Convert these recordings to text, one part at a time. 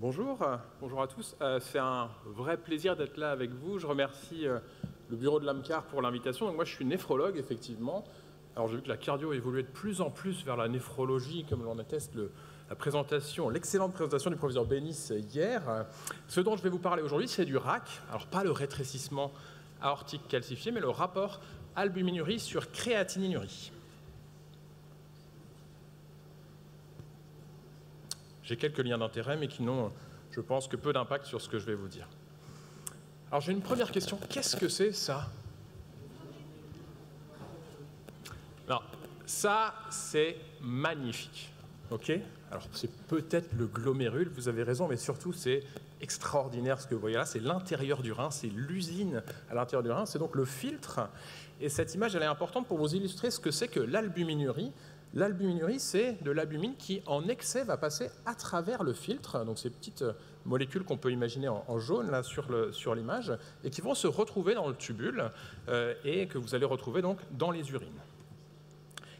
Bonjour, bonjour à tous. C'est un vrai plaisir d'être là avec vous. Je remercie le bureau de l'AMCAR pour l'invitation. Donc moi, je suis néphrologue, effectivement. Alors j'ai vu que la cardio évoluait de plus en plus vers la néphrologie, comme l'en atteste l'excellente présentation du professeur Bénis hier. Ce dont je vais vous parler aujourd'hui, c'est du RAC. Alors pas le rétrécissement aortique calcifié, mais le rapport albuminurie sur créatininurie. J'ai quelques liens d'intérêt, mais qui n'ont, je pense, que peu d'impact sur ce que je vais vous dire. Alors j'ai une première question. Qu'est-ce que c'est ça? Alors, ça, c'est magnifique. Ok? Alors c'est peut-être le glomérule, vous avez raison, mais surtout c'est extraordinaire ce que vous voyez là. C'est l'intérieur du rein, c'est l'usine à l'intérieur du rein, c'est donc le filtre. Et cette image, elle est importante pour vous illustrer ce que c'est que l'albuminurie. L'albuminurie, c'est de l'albumine qui, en excès, va passer à travers le filtre, donc ces petites molécules qu'on peut imaginer en jaune là, sur l'image, et qui vont se retrouver dans le tubule et que vous allez retrouver donc dans les urines.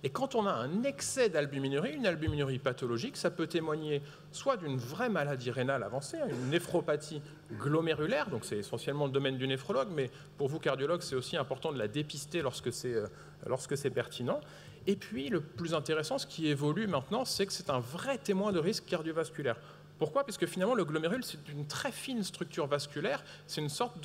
Et quand on a un excès d'albuminurie, une albuminurie pathologique, ça peut témoigner soit d'une vraie maladie rénale avancée, une néphropathie glomérulaire, donc c'est essentiellement le domaine du néphrologue, mais pour vous cardiologues, c'est aussi important de la dépister lorsque c'est pertinent. Et puis le plus intéressant, ce qui évolue maintenant, c'est que c'est un vrai témoin de risque cardiovasculaire. Pourquoi? Parce que finalement, le glomérule, c'est une très fine structure vasculaire, c'est une sorte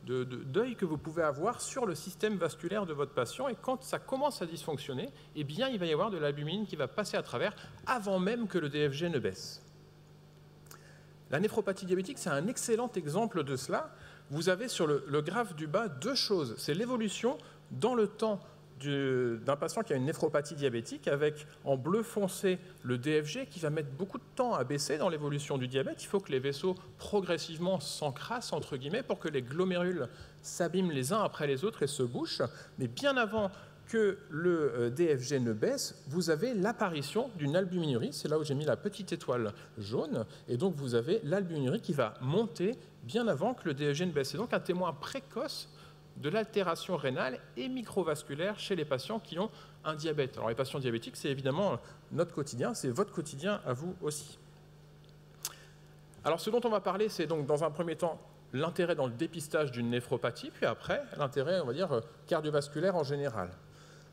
d'œil que vous pouvez avoir sur le système vasculaire de votre patient, et quand ça commence à dysfonctionner, eh bien, il va y avoir de l'albumine qui va passer à travers avant même que le DFG ne baisse. La néphropathie diabétique, c'est un excellent exemple de cela. Vous avez sur le graphe du bas deux choses. C'est l'évolution dans le temps d'un patient qui a une néphropathie diabétique avec en bleu foncé le DFG qui va mettre beaucoup de temps à baisser dans l'évolution du diabète. Il faut que les vaisseaux progressivement s'encrassent entre guillemets pour que les glomérules s'abîment les uns après les autres et se bouchent. Mais bien avant que le DFG ne baisse, vous avez l'apparition d'une albuminurie. C'est là où j'ai mis la petite étoile jaune. Et donc vous avez l'albuminurie qui va monter bien avant que le DFG ne baisse. C'est donc un témoin précoce de l'altération rénale et microvasculaire chez les patients qui ont un diabète. Alors les patients diabétiques, c'est évidemment notre quotidien, c'est votre quotidien à vous aussi. Alors ce dont on va parler, c'est donc dans un premier temps l'intérêt dans le dépistage d'une néphropathie, puis après l'intérêt, on va dire, cardiovasculaire en général.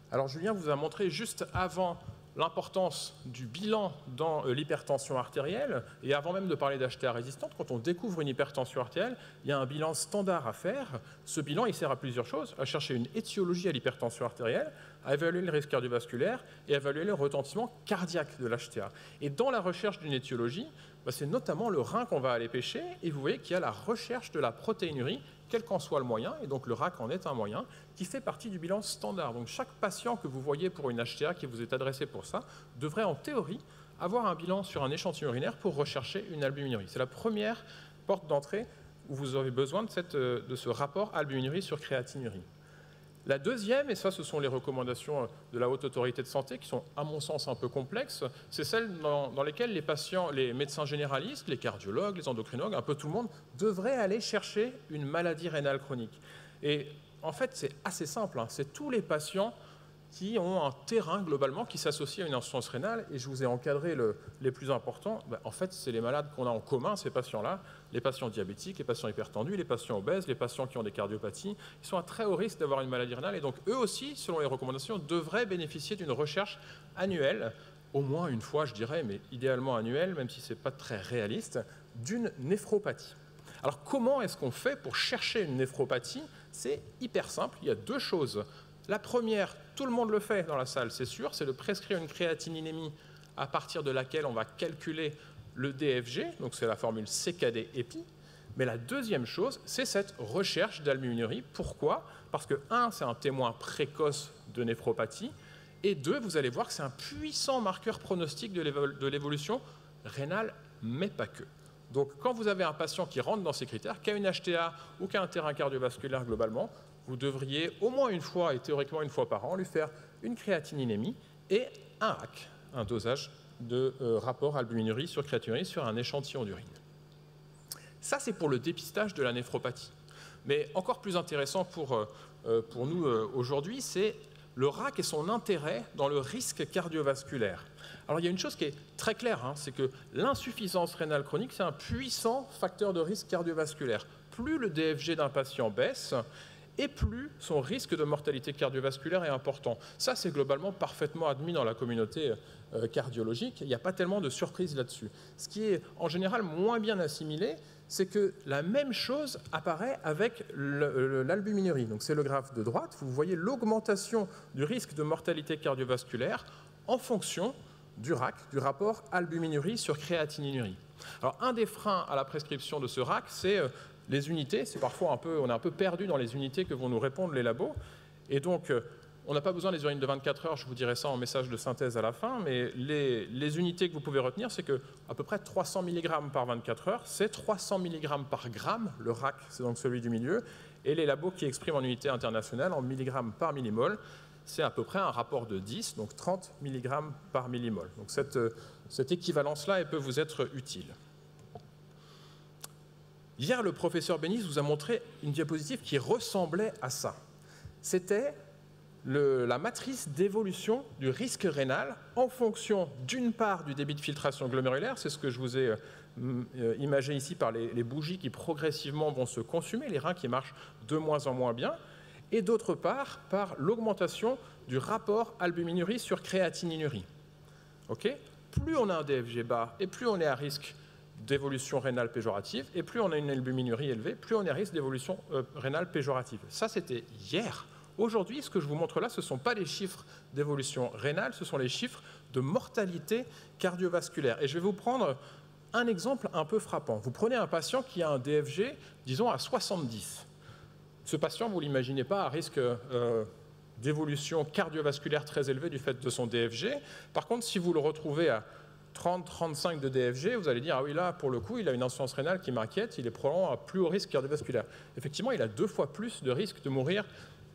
Alors Julien vous a montré juste avant l'importance du bilan dans l'hypertension artérielle, et avant même de parler d'HTA résistante, quand on découvre une hypertension artérielle, il y a un bilan standard à faire. Ce bilan, il sert à plusieurs choses, à chercher une étiologie à l'hypertension artérielle, à évaluer le risque cardiovasculaire et à évaluer le retentissement cardiaque de l'HTA. Et dans la recherche d'une étiologie, c'est notamment le rein qu'on va aller pêcher, et vous voyez qu'il y a la recherche de la protéinurie, quel qu'en soit le moyen, et donc le RAC en est un moyen, qui fait partie du bilan standard. Donc chaque patient que vous voyez pour une HTA qui vous est adressé pour ça, devrait en théorie avoir un bilan sur un échantillon urinaire pour rechercher une albuminurie. C'est la première porte d'entrée où vous avez besoin de ce rapport albuminurie sur créatinurie. La deuxième, et ça ce sont les recommandations de la Haute Autorité de Santé qui sont à mon sens un peu complexes, c'est celles dans lesquelles les patients, les médecins généralistes, les cardiologues, les endocrinologues, un peu tout le monde, devraient aller chercher une maladie rénale chronique. Et en fait c'est assez simple, c'est tous les patients qui ont un terrain globalement qui s'associe à une insuffisance rénale, et je vous ai encadré les plus importants. En fait, c'est les malades qu'on a en commun, ces patients-là, les patients diabétiques, les patients hypertendus, les patients obèses, les patients qui ont des cardiopathies, ils sont à très haut risque d'avoir une maladie rénale, et donc eux aussi, selon les recommandations, devraient bénéficier d'une recherche annuelle, au moins une fois, je dirais, mais idéalement annuelle, même si ce n'est pas très réaliste, d'une néphropathie. Alors comment est-ce qu'on fait pour chercher une néphropathie? C'est hyper simple, il y a deux choses. La première, tout le monde le fait dans la salle, c'est sûr, c'est de prescrire une créatininémie à partir de laquelle on va calculer le DFG, donc c'est la formule CKD-EPI. Mais la deuxième chose, c'est cette recherche d'albuminurie. Pourquoi? Parce que, un, c'est un témoin précoce de néphropathie, et deux, vous allez voir que c'est un puissant marqueur pronostique de l'évolution rénale, mais pas que. Donc quand vous avez un patient qui rentre dans ces critères, qui a une HTA ou qui a un terrain cardiovasculaire globalement, vous devriez au moins une fois, et théoriquement une fois par an, lui faire une créatininémie et un RAC, un dosage de rapport albuminurie sur créatinurie sur un échantillon d'urine. Ça, c'est pour le dépistage de la néphropathie. Mais encore plus intéressant pour nous aujourd'hui, c'est le RAC et son intérêt dans le risque cardiovasculaire. Alors il y a une chose qui est très claire, hein, c'est que l'insuffisance rénale chronique, c'est un puissant facteur de risque cardiovasculaire. Plus le DFG d'un patient baisse, et plus son risque de mortalité cardiovasculaire est important. Ça, c'est globalement parfaitement admis dans la communauté cardiologique. Il n'y a pas tellement de surprises là-dessus. Ce qui est en général moins bien assimilé, c'est que la même chose apparaît avec l'albuminurie. Donc c'est le graphe de droite. Vous voyez l'augmentation du risque de mortalité cardiovasculaire en fonction du RAC, du rapport albuminurie sur créatininurie. Alors un des freins à la prescription de ce RAC, c'est les unités. C'est parfois on est un peu perdu dans les unités que vont nous répondre les labos. Et donc on n'a pas besoin des urines de 24 heures, je vous dirai ça en message de synthèse à la fin, mais les unités que vous pouvez retenir, c'est qu'à peu près 300 mg par 24 heures, c'est 300 mg par gramme, le RAC, c'est donc celui du milieu, et les labos qui expriment en unité internationale, en milligrammes par millimol, c'est à peu près un rapport de 10, donc 30 mg par millimol. Donc cette équivalence-là, elle peut vous être utile. Hier, le professeur Bénis vous a montré une diapositive qui ressemblait à ça. C'était la matrice d'évolution du risque rénal en fonction d'une part du débit de filtration glomérulaire, c'est ce que je vous ai imagé ici par les bougies qui progressivement vont se consumer, les reins qui marchent de moins en moins bien, et d'autre part par l'augmentation du rapport albuminurie sur créatininurie. Okay, plus on a un DFG bas et plus on est à risque d'évolution rénale péjorative, et plus on a une albuminurie élevée, plus on est à risque d'évolution rénale péjorative. Ça, c'était hier. Aujourd'hui, ce que je vous montre là, ce ne sont pas les chiffres d'évolution rénale, ce sont les chiffres de mortalité cardiovasculaire. Et je vais vous prendre un exemple un peu frappant. Vous prenez un patient qui a un DFG, disons, à 70. Ce patient, vous ne l'imaginez pas à risque d'évolution cardiovasculaire très élevée du fait de son DFG. Par contre, si vous le retrouvez à 30-35 de DFG, vous allez dire, ah oui, là, pour le coup, il a une insuffisance rénale qui m'inquiète, il est probablement à plus haut risque cardiovasculaire. Effectivement, il a 2 fois plus de risque de mourir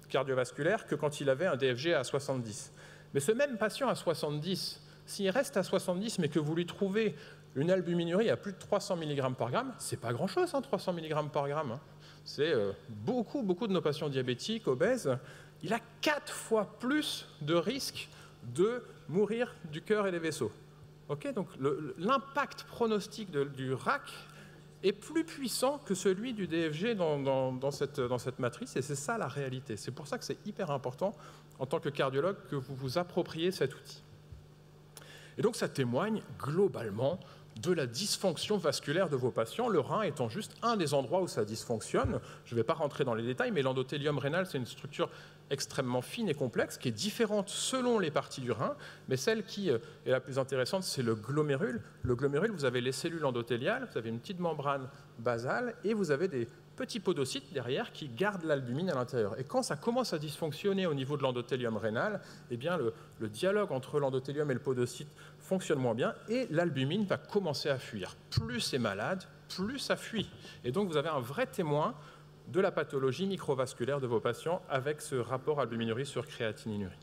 cardiovasculaire que quand il avait un DFG à 70. Mais ce même patient à 70, s'il reste à 70, mais que vous lui trouvez une albuminurie à plus de 300 mg par gramme, c'est pas grand-chose, hein, 300 mg par gramme. Hein. C'est beaucoup de nos patients diabétiques, obèses. Il a 4 fois plus de risque de mourir du cœur et des vaisseaux. Okay, donc l'impact pronostic du RAC est plus puissant que celui du DFG dans cette matrice, et c'est ça la réalité. C'est pour ça que c'est hyper important, en tant que cardiologue, que vous vous appropriez cet outil. Et donc ça témoigne globalement de la dysfonction vasculaire de vos patients, le rein étant juste un des endroits où ça dysfonctionne. Je ne vais pas rentrer dans les détails, mais l'endothélium rénal, c'est une structure extrêmement fine et complexe, qui est différente selon les parties du rein, mais celle qui est la plus intéressante, c'est le glomérule. Le glomérule, vous avez les cellules endothéliales, vous avez une petite membrane basale, et vous avez des petits podocytes derrière qui gardent l'albumine à l'intérieur. Et quand ça commence à dysfonctionner au niveau de l'endothélium rénal, eh bien le dialogue entre l'endothélium et le podocyte fonctionne moins bien, et l'albumine va commencer à fuir. Plus c'est malade, plus ça fuit. Et donc vous avez un vrai témoin de la pathologie microvasculaire de vos patients avec ce rapport albuminurie sur créatininurie.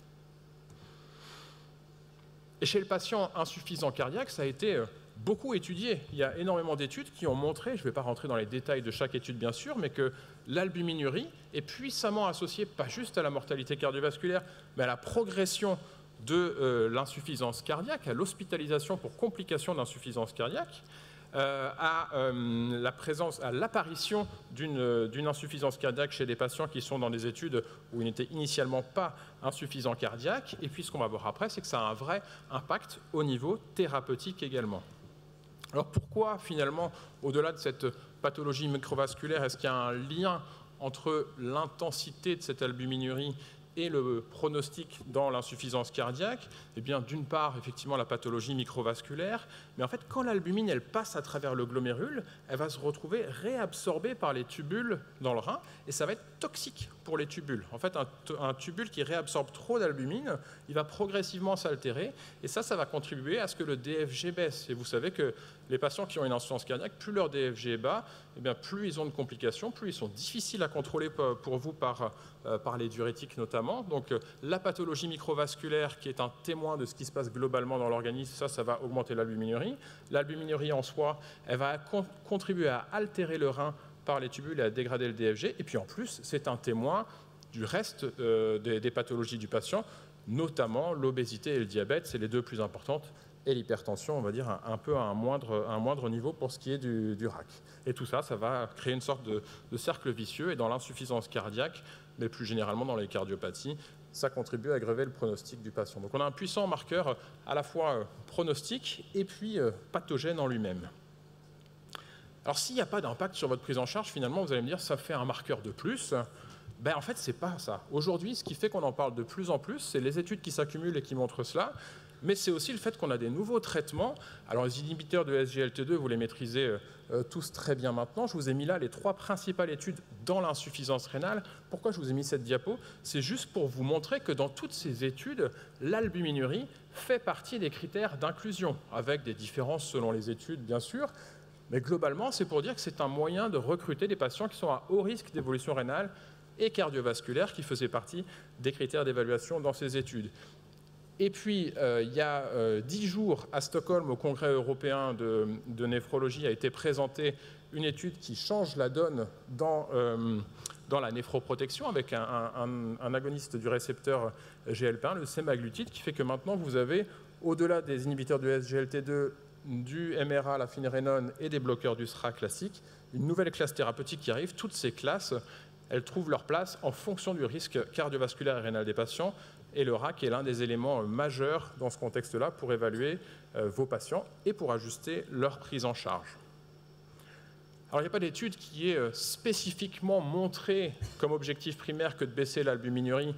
Et chez le patient insuffisant cardiaque, ça a été beaucoup étudié. Il y a énormément d'études qui ont montré, je ne vais pas rentrer dans les détails de chaque étude bien sûr, mais que l'albuminurie est puissamment associée pas juste à la mortalité cardiovasculaire, mais à la progression de l'insuffisance cardiaque, à l'hospitalisation pour complications d'insuffisance cardiaque, à l'apparition d'une insuffisance cardiaque chez des patients qui sont dans des études où ils n'étaient initialement pas insuffisants cardiaques. Et puis ce qu'on va voir après, c'est que ça a un vrai impact au niveau thérapeutique également. Alors pourquoi finalement, au-delà de cette pathologie microvasculaire, est-ce qu'il y a un lien entre l'intensité de cette albuminurie et le pronostic dans l'insuffisance cardiaque? Eh bien, d'une part, effectivement, la pathologie microvasculaire, mais en fait, quand l'albumine, elle passe à travers le glomérule, elle va se retrouver réabsorbée par les tubules dans le rein, et ça va être toxique pour les tubules. En fait, un tubule qui réabsorbe trop d'albumine, il va progressivement s'altérer, et ça va contribuer à ce que le DFG baisse. Et vous savez que les patients qui ont une insuffisance cardiaque, plus leur DFG est bas, eh bien, plus ils ont de complications, plus ils sont difficiles à contrôler pour vous par les diurétiques notamment. Donc la pathologie microvasculaire qui est un témoin de ce qui se passe globalement dans l'organisme, ça va augmenter l'albuminurie. L'albuminurie en soi, elle va contribuer à altérer le rein par les tubules et à dégrader le DFG. Et puis en plus, c'est un témoin du reste des pathologies du patient, notamment l'obésité et le diabète, c'est les deux plus importantes, et l'hypertension, on va dire, un peu à un moindre niveau pour ce qui est du RAC. Et tout ça, ça va créer une sorte de cercle vicieux, et dans l'insuffisance cardiaque, mais plus généralement dans les cardiopathies, ça contribue à aggraver le pronostic du patient. Donc on a un puissant marqueur à la fois pronostic et puis pathogène en lui-même. Alors s'il n'y a pas d'impact sur votre prise en charge, finalement, vous allez me dire, ça fait un marqueur de plus. Ben, en fait, ce n'est pas ça. Aujourd'hui, ce qui fait qu'on en parle de plus en plus, c'est les études qui s'accumulent et qui montrent cela, mais c'est aussi le fait qu'on a des nouveaux traitements. Alors les inhibiteurs de SGLT2, vous les maîtrisez tous très bien maintenant. Je vous ai mis là les 3 principales études dans l'insuffisance rénale. Pourquoi je vous ai mis cette diapo? C'est juste pour vous montrer que dans toutes ces études, l'albuminurie fait partie des critères d'inclusion, avec des différences selon les études, bien sûr. Mais globalement, c'est pour dire que c'est un moyen de recruter des patients qui sont à haut risque d'évolution rénale et cardiovasculaire, qui faisaient partie des critères d'évaluation dans ces études. Et puis, il y a 10 jours, à Stockholm, au Congrès européen de néphrologie, a été présentée une étude qui change la donne dans la néphroprotection, avec un agoniste du récepteur GLP1, le semaglutide, qui fait que maintenant, vous avez, au-delà des inhibiteurs de SGLT2, du MRA, la finérénone et des bloqueurs du SRA classique, une nouvelle classe thérapeutique qui arrive. Toutes ces classes, elles trouvent leur place en fonction du risque cardiovasculaire et rénal des patients. Et le RAC est l'un des éléments majeurs dans ce contexte-là pour évaluer vos patients et pour ajuster leur prise en charge. Alors, il n'y a pas d'étude qui ait spécifiquement montré comme objectif primaire que de baisser l'albuminurie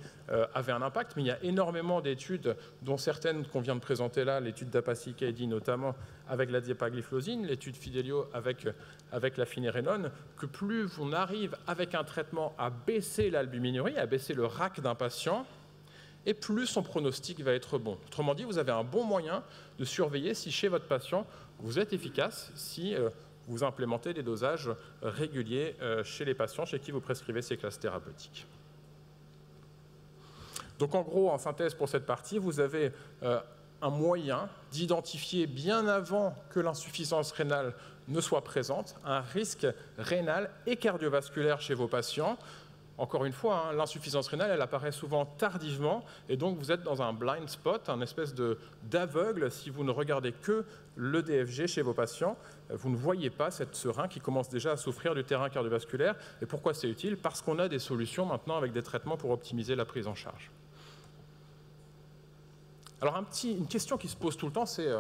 avait un impact, mais il y a énormément d'études, dont certaines qu'on vient de présenter là, l'étude d'Apaci-Cady notamment avec la dapagliflozine, l'étude Fidelio avec la finérénone, que plus on arrive avec un traitement à baisser l'albuminurie, à baisser le RAC d'un patient, et plus son pronostic va être bon. Autrement dit, vous avez un bon moyen de surveiller si chez votre patient, vous êtes efficace, si vous implémentez des dosages réguliers chez les patients chez qui vous prescrivez ces classes thérapeutiques. Donc en gros, en synthèse pour cette partie, vous avez un moyen d'identifier bien avant que l'insuffisance rénale ne soit présente, un risque rénal et cardiovasculaire chez vos patients. Encore une fois, l'insuffisance rénale, elle apparaît souvent tardivement, et donc vous êtes dans un blind spot, un espèce d'aveugle. Si vous ne regardez que le DFG chez vos patients, vous ne voyez pas ce rein qui commence déjà à souffrir du terrain cardiovasculaire. Et pourquoi c'est utile? Parce qu'on a des solutions maintenant avec des traitements pour optimiser la prise en charge. Alors une question qui se pose tout le temps, c'est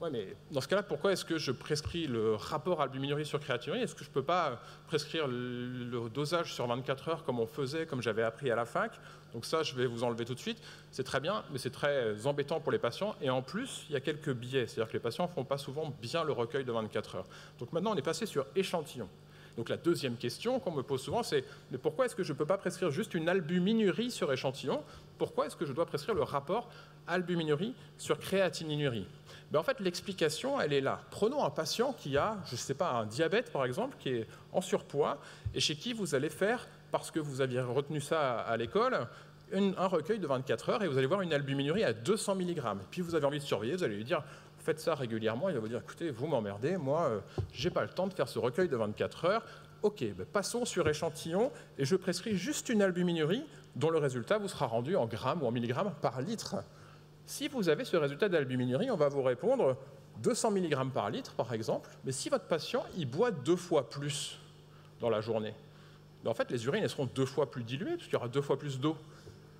ouais, mais dans ce cas-là, pourquoi est-ce que je prescris le rapport albuminurie sur créatinurie? Est-ce que je ne peux pas prescrire le dosage sur 24 heures comme on faisait, comme j'avais appris à la fac? Donc ça, je vais vous enlever tout de suite. C'est très bien, mais c'est très embêtant pour les patients. Et en plus, il y a quelques biais. C'est-à-dire que les patients ne font pas souvent bien le recueil de 24 heures. Donc maintenant, on est passé sur échantillon. Donc la deuxième question qu'on me pose souvent, c'est mais pourquoi est-ce que je ne peux pas prescrire juste une albuminurie sur échantillon? Pourquoi est-ce que je dois prescrire le rapport albuminurie sur créatininurie? En fait, l'explication, elle est là. Prenons un patient qui a, je ne sais pas, un diabète par exemple, qui est en surpoids, et chez qui vous allez faire, parce que vous aviez retenu ça à l'école, un recueil de 24 heures, et vous allez voir une albuminurie à 200 mg. Et puis vous avez envie de surveiller, vous allez lui dire, faites ça régulièrement, il va vous dire, écoutez, vous m'emmerdez, moi, j'ai pas le temps de faire ce recueil de 24 heures. Ok, passons sur échantillon, et je prescris juste une albuminurie, dont le résultat vous sera rendu en grammes ou en milligrammes par litre. Si vous avez ce résultat d'albuminurie, on va vous répondre 200 mg par litre, par exemple, mais si votre patient il boit 2 fois plus dans la journée, en fait, les urines elles seront 2 fois plus diluées, puisqu'il y aura 2 fois plus d'eau.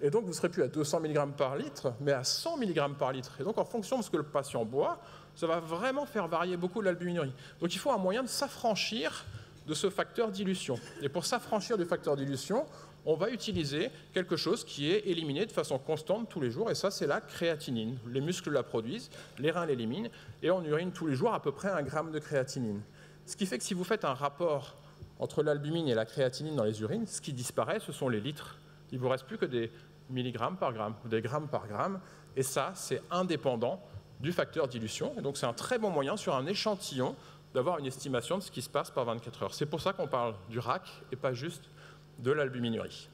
Et donc, vous ne serez plus à 200 mg par litre, mais à 100 mg par litre. Et donc, en fonction de ce que le patient boit, ça va vraiment faire varier beaucoup l'albuminurie. Donc, il faut un moyen de s'affranchir de ce facteur dilution. Et pour s'affranchir du facteur dilution, on va utiliser quelque chose qui est éliminé de façon constante tous les jours, et ça, c'est la créatinine. Les muscles la produisent, les reins l'éliminent, et on urine tous les jours à peu près 1 gramme de créatinine. Ce qui fait que si vous faites un rapport entre l'albumine et la créatinine dans les urines, ce qui disparaît, ce sont les litres. Il ne vous reste plus que des milligrammes par gramme, ou des grammes par gramme, et ça, c'est indépendant du facteur dilution. Et donc, c'est un très bon moyen, sur un échantillon, d'avoir une estimation de ce qui se passe par 24 heures. C'est pour ça qu'on parle du RAC, et pas juste de l'albuminurie.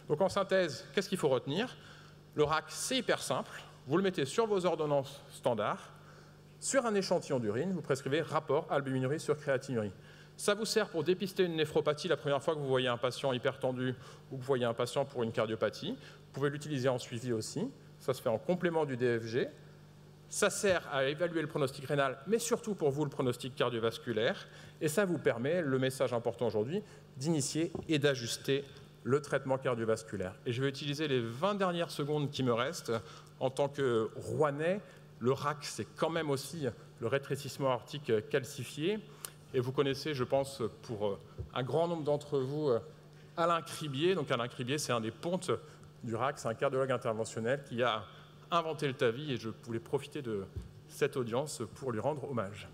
Donc en synthèse, qu'est-ce qu'il faut retenir? Le RAC, c'est hyper simple. Vous le mettez sur vos ordonnances standards. Sur un échantillon d'urine, vous prescrivez rapport albuminurie sur créatinurie. Ça vous sert pour dépister une néphropathie la première fois que vous voyez un patient hypertendu ou que vous voyez un patient pour une cardiopathie. Vous pouvez l'utiliser en suivi aussi. Ça se fait en complément du DFG. Ça sert à évaluer le pronostic rénal, mais surtout pour vous le pronostic cardiovasculaire. Et ça vous permet, le message important aujourd'hui, d'initier et d'ajuster le traitement cardiovasculaire. Et je vais utiliser les 20 dernières secondes qui me restent. En tant que Rouennais, le RAC, c'est quand même aussi le rétrécissement aortique calcifié. Et vous connaissez, je pense, pour un grand nombre d'entre vous, Alain Cribier. Donc Alain Cribier, c'est un des pontes du RAC, c'est un cardiologue interventionnel qui a inventé le TAVI et je voulais profiter de cette audience pour lui rendre hommage.